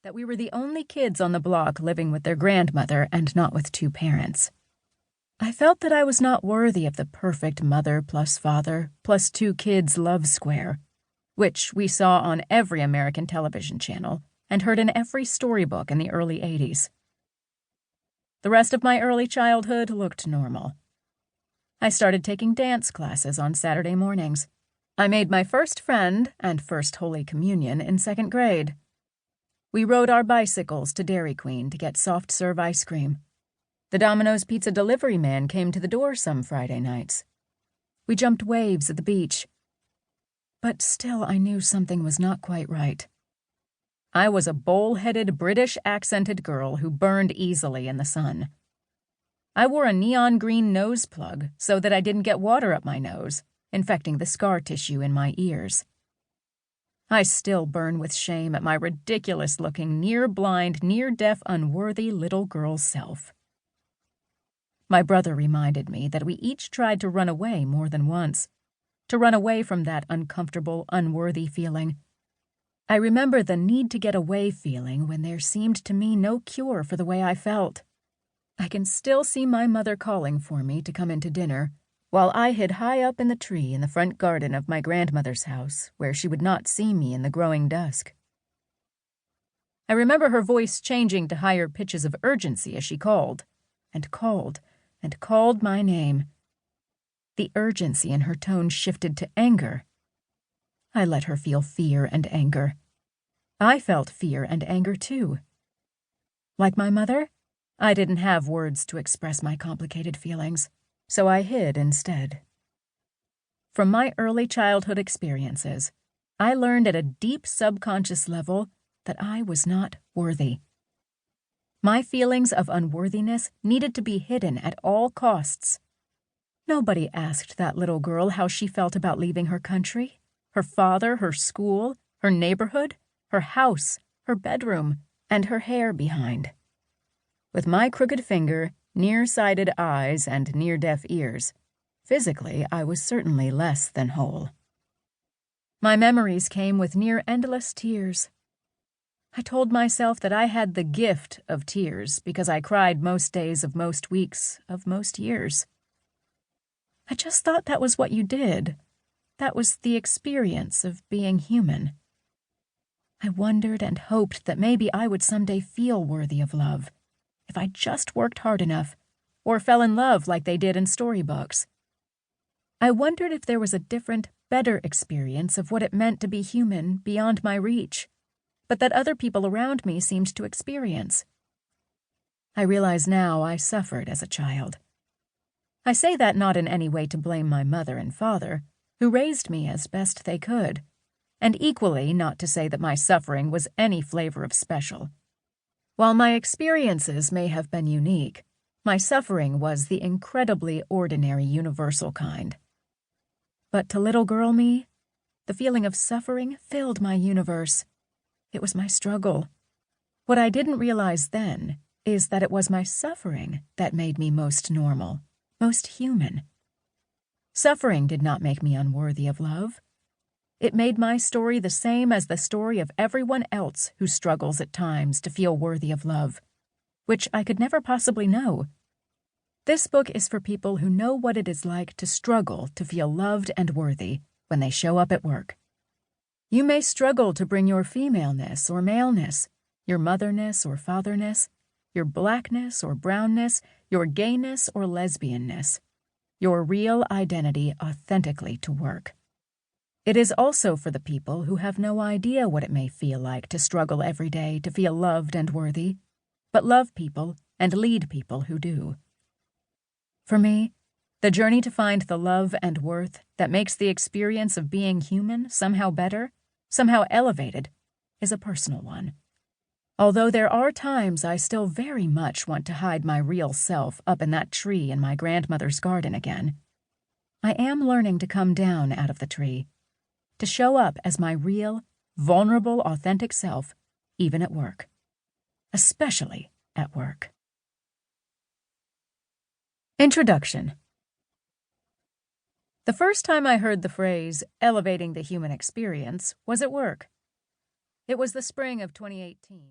that we were the only kids on the block living with their grandmother and not with two parents. I felt that I was not worthy of the perfect mother plus father plus two kids love square, which we saw on every American television channel and heard in every storybook in the early 80s. The rest of my early childhood looked normal. I started taking dance classes on Saturday mornings. I made my first friend and first Holy Communion in 2nd grade. We rode our bicycles to Dairy Queen to get soft-serve ice cream. The Domino's pizza delivery man came to the door some Friday nights. We jumped waves at the beach. But still I knew something was not quite right. I was a bowl-headed, British-accented girl who burned easily in the sun. I wore a neon green nose plug so that I didn't get water up my nose, infecting the scar tissue in my ears. I still burn with shame at my ridiculous-looking, near-blind, near-deaf, unworthy little girl self. My brother reminded me that we each tried to run away more than once, to run away from that uncomfortable, unworthy feeling. I remember the need to get away feeling when there seemed to me no cure for the way I felt. I can still see my mother calling for me to come into dinner, while I hid high up in the tree in the front garden of my grandmother's house, where she would not see me in the growing dusk. I remember her voice changing to higher pitches of urgency as she called, and called, and called my name. The urgency in her tone shifted to anger. I let her feel fear and anger. I felt fear and anger too. Like my mother, I didn't have words to express my complicated feelings, so I hid instead. From my early childhood experiences, I learned at a deep subconscious level that I was not worthy. My feelings of unworthiness needed to be hidden at all costs. Nobody asked that little girl how she felt about leaving her country, her father, her school, her neighborhood, her house, her bedroom, and her hair behind. With my crooked finger, nearsighted eyes, and near-deaf ears, physically I was certainly less than whole. My memories came with near-endless tears. I told myself that I had the gift of tears because I cried most days of most weeks of most years. I just thought that was what you did. That was the experience of being human. I wondered and hoped that maybe I would someday feel worthy of love, if I just worked hard enough, or fell in love like they did in storybooks. I wondered if there was a different, better experience of what it meant to be human beyond my reach, but that other people around me seemed to experience. I realize now I suffered as a child. I say that not in any way to blame my mother and father, who raised me as best they could, and equally not to say that my suffering was any flavor of special. While my experiences may have been unique, my suffering was the incredibly ordinary universal kind. But to little girl me, the feeling of suffering filled my universe. It was my struggle. What I didn't realize then is that it was my suffering that made me most normal, most human. Suffering did not make me unworthy of love. It made my story the same as the story of everyone else who struggles at times to feel worthy of love, which I could never possibly know. This book is for people who know what it is like to struggle to feel loved and worthy when they show up at work. You may struggle to bring your femaleness or maleness, your motherness or fatherness, your blackness or brownness, your gayness or lesbianness, your real identity authentically to work. It is also for the people who have no idea what it may feel like to struggle every day to feel loved and worthy, but love people and lead people who do. For me, the journey to find the love and worth that makes the experience of being human somehow better, somehow elevated, is a personal one. Although there are times I still very much want to hide my real self up in that tree in my grandmother's garden again, I am learning to come down out of the tree, to show up as my real, vulnerable, authentic self, even at work. Especially at work. Introduction. The first time I heard the phrase, elevating the human experience, was at work. It was the spring of 2018.